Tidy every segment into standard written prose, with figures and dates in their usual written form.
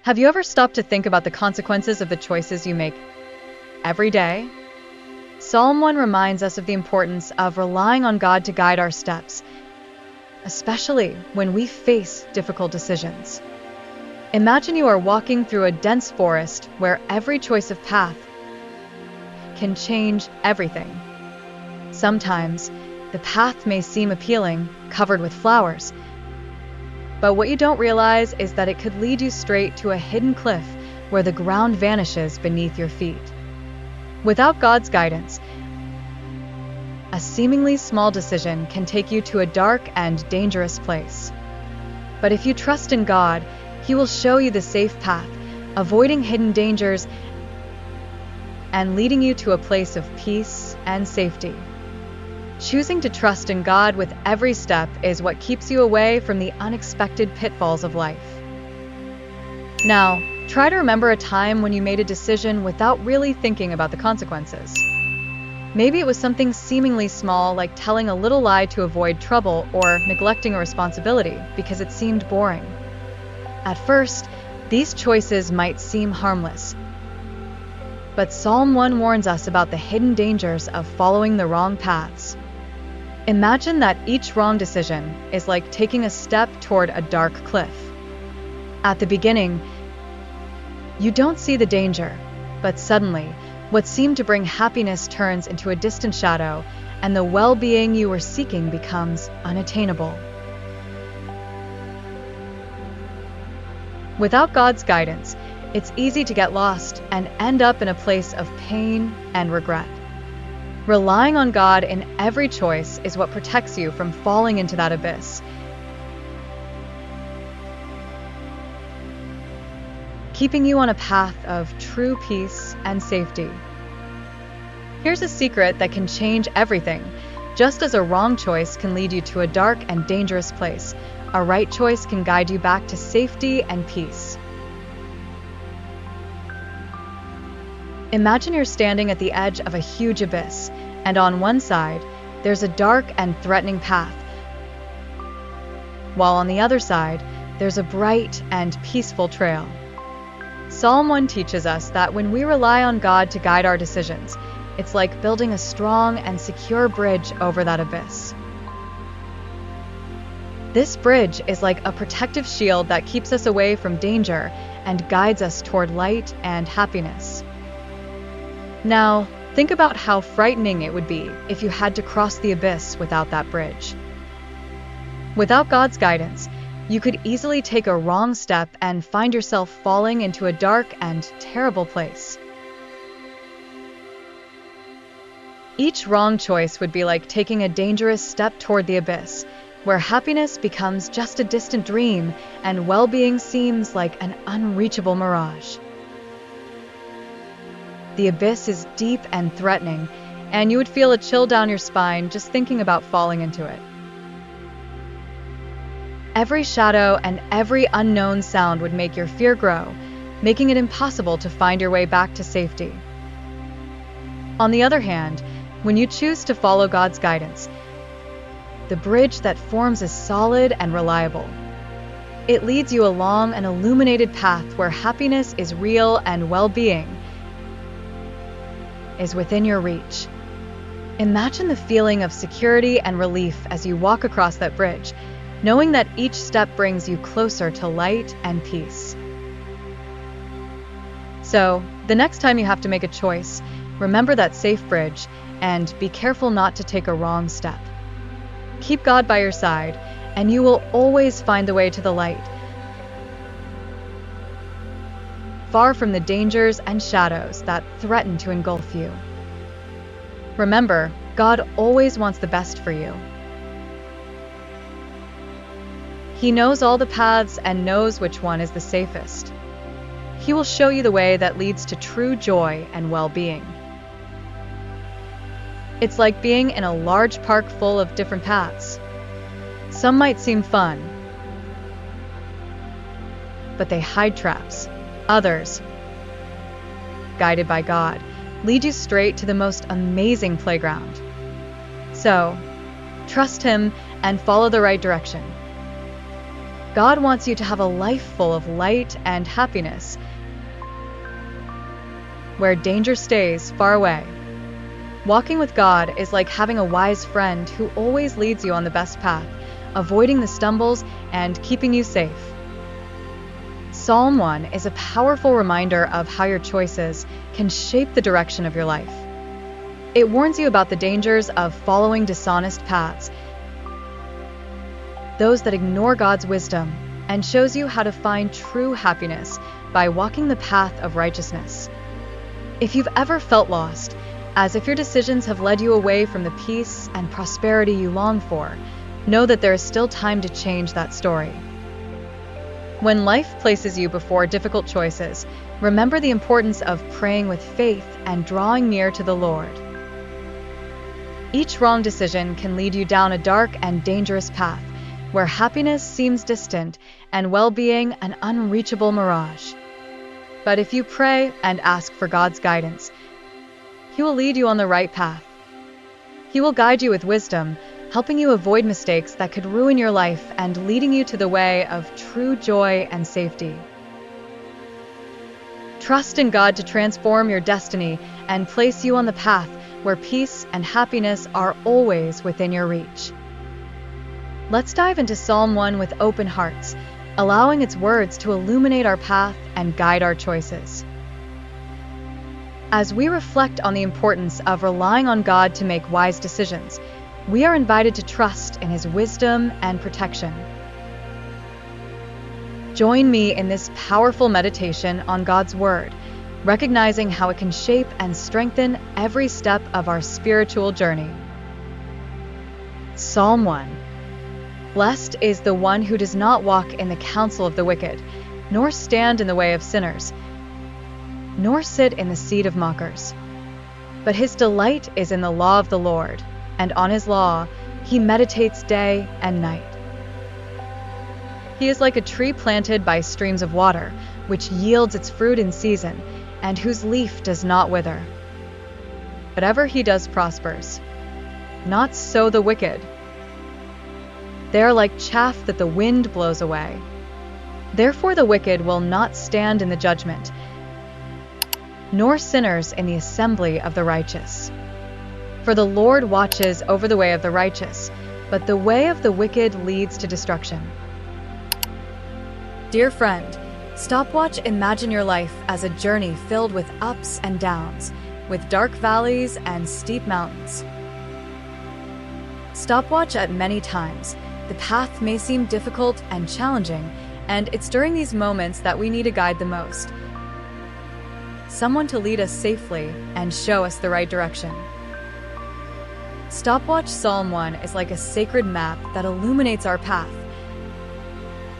Have you ever stopped to think about the consequences of the choices you make every day? Psalm 1 reminds us of the importance of relying on God to guide our steps, especially when we face difficult decisions. Imagine you are walking through a dense forest where every choice of path can change everything. Sometimes, the path may seem appealing, covered with flowers, but what you don't realize is that it could lead you straight to a hidden cliff where the ground vanishes beneath your feet. Without God's guidance, a seemingly small decision can take you to a dark and dangerous place. But if you trust in God, He will show you the safe path, avoiding hidden dangers and leading you to a place of peace and safety. Choosing to trust in God with every step is what keeps you away from the unexpected pitfalls of life. Now, try to remember a time when you made a decision without really thinking about the consequences. Maybe it was something seemingly small, like telling a little lie to avoid trouble or neglecting a responsibility because it seemed boring. At first, these choices might seem harmless, but Psalm 1 warns us about the hidden dangers of following the wrong paths. Imagine that each wrong decision is like taking a step toward a dark cliff. At the beginning, you don't see the danger, but suddenly, what seemed to bring happiness turns into a distant shadow, and the well-being you were seeking becomes unattainable. Without God's guidance, it's easy to get lost and end up in a place of pain and regret. Relying on God in every choice is what protects you from falling into that abyss. Keeping you on a path of true peace and safety. Here's a secret that can change everything. Just as a wrong choice can lead you to a dark and dangerous place, a right choice can guide you back to safety and peace. Imagine you're standing at the edge of a huge abyss, and on one side, there's a dark and threatening path, while on the other side, there's a bright and peaceful trail. Psalm 1 teaches us that when we rely on God to guide our decisions, it's like building a strong and secure bridge over that abyss. This bridge is like a protective shield that keeps us away from danger and guides us toward light and happiness. Now, think about how frightening it would be if you had to cross the abyss without that bridge. Without God's guidance, you could easily take a wrong step and find yourself falling into a dark and terrible place. Each wrong choice would be like taking a dangerous step toward the abyss, where happiness becomes just a distant dream and well-being seems like an unreachable mirage. The abyss is deep and threatening, and you would feel a chill down your spine just thinking about falling into it. Every shadow and every unknown sound would make your fear grow, making it impossible to find your way back to safety. On the other hand, when you choose to follow God's guidance, the bridge that forms is solid and reliable. It leads you along an illuminated path where happiness is real and well-being is within your reach. Imagine the feeling of security and relief as you walk across that bridge, knowing that each step brings you closer to light and peace. So, the next time you have to make a choice, remember that safe bridge and be careful not to take a wrong step. Keep God by your side, and you will always find the way to the light, far from the dangers and shadows that threaten to engulf you. Remember, God always wants the best for you. He knows all the paths and knows which one is the safest. He will show you the way that leads to true joy and well-being. It's like being in a large park full of different paths. Some might seem fun, but they hide traps. Others, guided by God, lead you straight to the most amazing playground. So, trust Him and follow the right direction. God wants you to have a life full of light and happiness, where danger stays far away. Walking with God is like having a wise friend who always leads you on the best path, avoiding the stumbles and keeping you safe. Psalm 1 is a powerful reminder of how your choices can shape the direction of your life. It warns you about the dangers of following dishonest paths, those that ignore God's wisdom, and shows you how to find true happiness by walking the path of righteousness. If you've ever felt lost, as if your decisions have led you away from the peace and prosperity you long for, know that there is still time to change that story. When life places you before difficult choices, remember the importance of praying with faith and drawing near to the Lord. Each wrong decision can lead you down a dark and dangerous path, where happiness seems distant and well-being an unreachable mirage. But if you pray and ask for God's guidance, He will lead you on the right path. He will guide you with wisdom, helping you avoid mistakes that could ruin your life and leading you to the way of true joy and safety. Trust in God to transform your destiny and place you on the path where peace and happiness are always within your reach. Let's dive into Psalm 1 with open hearts, allowing its words to illuminate our path and guide our choices. As we reflect on the importance of relying on God to make wise decisions, we are invited to trust in His wisdom and protection. Join me in this powerful meditation on God's Word, recognizing how it can shape and strengthen every step of our spiritual journey. Psalm 1. Blessed is the one who does not walk in the counsel of the wicked, nor stand in the way of sinners, nor sit in the seat of mockers. But his delight is in the law of the Lord, and on His law he meditates day and night. He is like a tree planted by streams of water, which yields its fruit in season, and whose leaf does not wither. Whatever he does prospers. Not so the wicked. They are like chaff that the wind blows away. Therefore the wicked will not stand in the judgment, nor sinners in the assembly of the righteous. For the Lord watches over the way of the righteous, but the way of the wicked leads to destruction. Dear friend, stopwatch imagine your life as a journey filled with ups and downs, with dark valleys and steep mountains. Stopwatch at many times. The path may seem difficult and challenging, and it's during these moments that we need a guide the most. Someone to lead us safely and show us the right direction. Stopwatch Psalm 1 is like a sacred map that illuminates our path,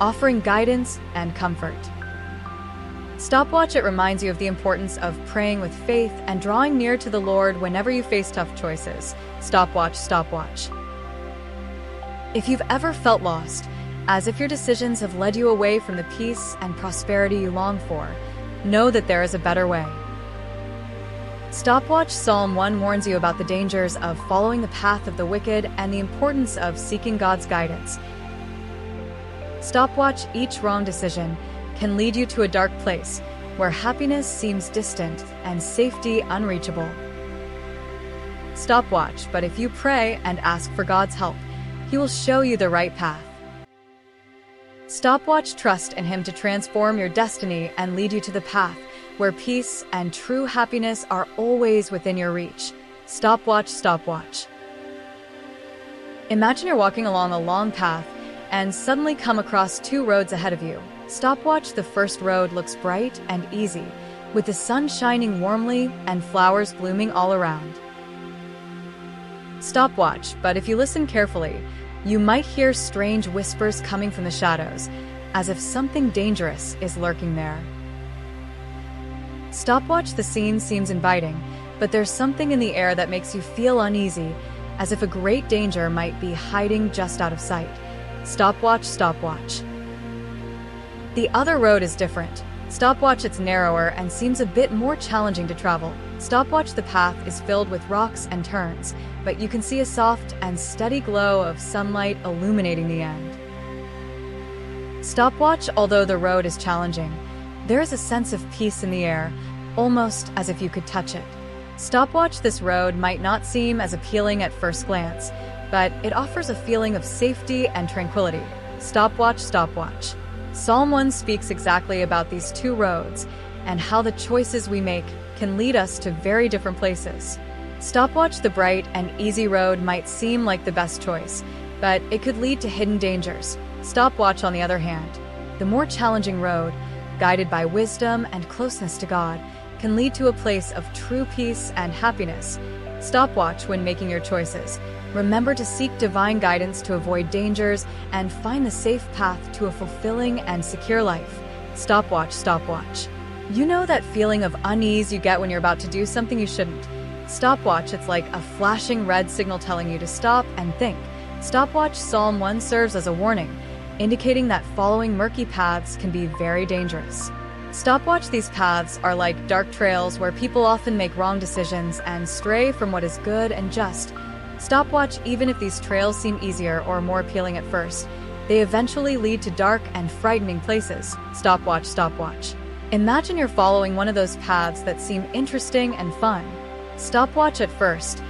offering guidance and comfort. Stopwatch it reminds you of the importance of praying with faith and drawing near to the Lord whenever you face tough choices. Stopwatch, stopwatch. If you've ever felt lost, as if your decisions have led you away from the peace and prosperity you long for, know that there is a better way. Stopwatch Psalm 1 warns you about the dangers of following the path of the wicked and the importance of seeking God's guidance. Stopwatch each wrong decision can lead you to a dark place where happiness seems distant and safety unreachable. Stopwatch, but if you pray and ask for God's help, He will show you the right path. Stopwatch trust in Him to transform your destiny and lead you to the path where peace and true happiness are always within your reach. Stopwatch, stopwatch. Imagine you're walking along a long path and suddenly come across two roads ahead of you. Stopwatch the first road looks bright and easy, with the sun shining warmly and flowers blooming all around. Stopwatch, but if you listen carefully, you might hear strange whispers coming from the shadows, as if something dangerous is lurking there. Stopwatch the scene seems inviting, but there's something in the air that makes you feel uneasy, as if a great danger might be hiding just out of sight. Stopwatch, stopwatch. The other road is different. Stopwatch it's narrower and seems a bit more challenging to travel. Stopwatch the path is filled with rocks and turns, but you can see a soft and steady glow of sunlight illuminating the end. Stopwatch, although the road is challenging, there is a sense of peace in the air, almost as if you could touch it. Stopwatch, this road might not seem as appealing at first glance, but it offers a feeling of safety and tranquility. Stopwatch, stopwatch. Psalm 1 speaks exactly about these two roads and how the choices we make can lead us to very different places. Stopwatch, the bright and easy road, might seem like the best choice, but it could lead to hidden dangers. Stopwatch, on the other hand, the more challenging road, guided by wisdom and closeness to God, can lead to a place of true peace and happiness. Stopwatch, when making your choices, remember to seek divine guidance to avoid dangers and find the safe path to a fulfilling and secure life. Stopwatch, stopwatch. You know that feeling of unease you get when you're about to do something you shouldn't? Stopwatch, it's like a flashing red signal telling you to stop and think. Stopwatch, Psalm 1 serves as a warning, indicating that following murky paths can be very dangerous. Stopwatch, these paths are like dark trails where people often make wrong decisions and stray from what is good and just. Stopwatch, even if these trails seem easier or more appealing at first, they eventually lead to dark and frightening places. Stopwatch, stopwatch. Imagine you're following one of those paths that seem interesting and fun. Stopwatch, at first,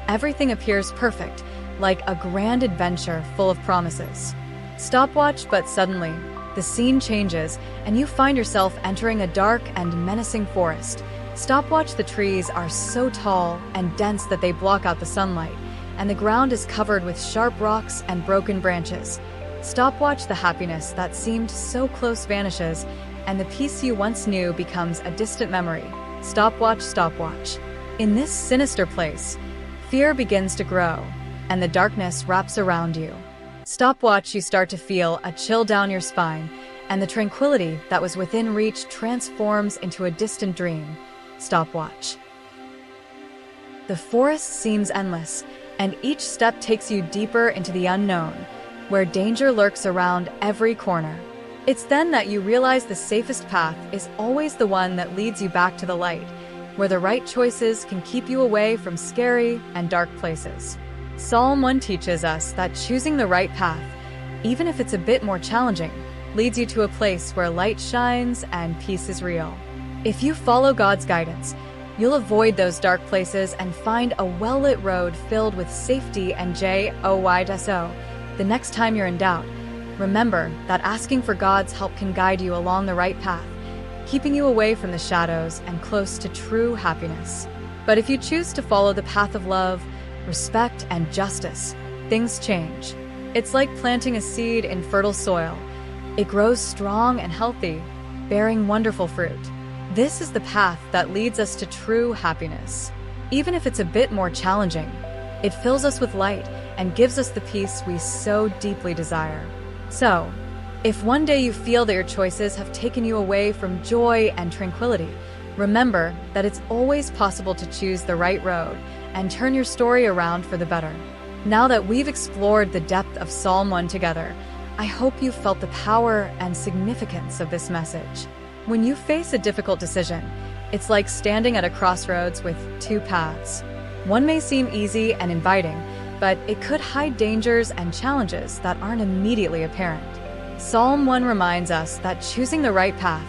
everything appears perfect, like a grand adventure full of promises. Stopwatch, but suddenly, the scene changes and you find yourself entering a dark and menacing forest. Stopwatch, the trees are so tall and dense that they block out the sunlight, and the ground is covered with sharp rocks and broken branches. Stopwatch, the happiness that seemed so close vanishes, and the peace you once knew becomes a distant memory. Stopwatch, stopwatch. In this sinister place, fear begins to grow, and the darkness wraps around you. Stopwatch, you start to feel a chill down your spine, and the tranquility that was within reach transforms into a distant dream. Stopwatch. The forest seems endless, and each step takes you deeper into the unknown, where danger lurks around every corner. It's then that you realize the safest path is always the one that leads you back to the light, where the right choices can keep you away from scary and dark places. Psalm 1 teaches us that choosing the right path, even if it's a bit more challenging, leads you to a place where light shines and peace is real. If you follow God's guidance, you'll avoid those dark places and find a well-lit road filled with safety and joy. The next time you're in doubt, remember that asking for God's help can guide you along the right path, keeping you away from the shadows and close to true happiness. But if you choose to follow the path of love, respect, and justice, things change. It's like planting a seed in fertile soil. It grows strong and healthy, bearing wonderful fruit. This is the path that leads us to true happiness. Even if it's a bit more challenging, it fills us with light and gives us the peace we so deeply desire. So, if one day you feel that your choices have taken you away from joy and tranquility, remember that it's always possible to choose the right road and turn your story around for the better. Now that we've explored the depth of Psalm 1 together, I hope you've felt the power and significance of this message. When you face a difficult decision, it's like standing at a crossroads with two paths. One may seem easy and inviting, but it could hide dangers and challenges that aren't immediately apparent. Psalm 1 reminds us that choosing the right path,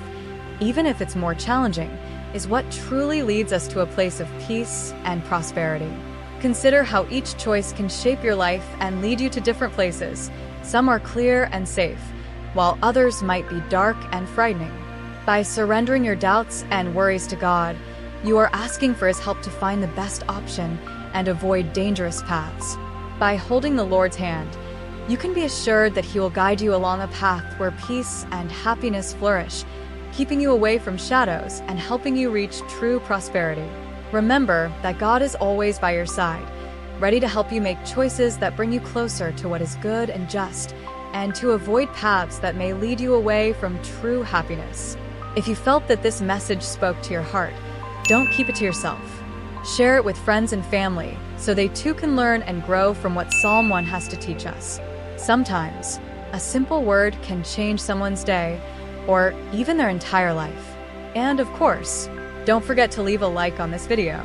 even if it's more challenging, is what truly leads us to a place of peace and prosperity. Consider how each choice can shape your life and lead you to different places. Some are clear and safe, while others might be dark and frightening. By surrendering your doubts and worries to God, you are asking for His help to find the best option and avoid dangerous paths. By holding the Lord's hand, you can be assured that He will guide you along a path where peace and happiness flourish, keeping you away from shadows and helping you reach true prosperity. Remember that God is always by your side, ready to help you make choices that bring you closer to what is good and just, and to avoid paths that may lead you away from true happiness. If you felt that this message spoke to your heart, don't keep it to yourself. Share it with friends and family so they too can learn and grow from what Psalm 1 has to teach us. Sometimes, a simple word can change someone's day or even their entire life. And of course, don't forget to leave a like on this video.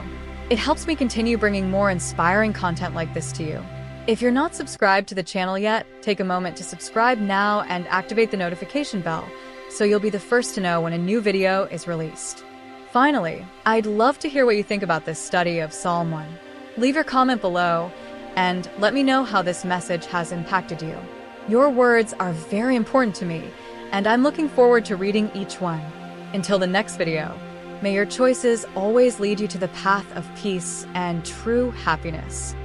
It helps me continue bringing more inspiring content like this to you. If you're not subscribed to the channel yet, take a moment to subscribe now and activate the notification bell so you'll be the first to know when a new video is released. Finally, I'd love to hear what you think about this study of Psalm 1. Leave your comment below and let me know how this message has impacted you. Your words are very important to me, and I'm looking forward to reading each one. Until the next video, may your choices always lead you to the path of peace and true happiness.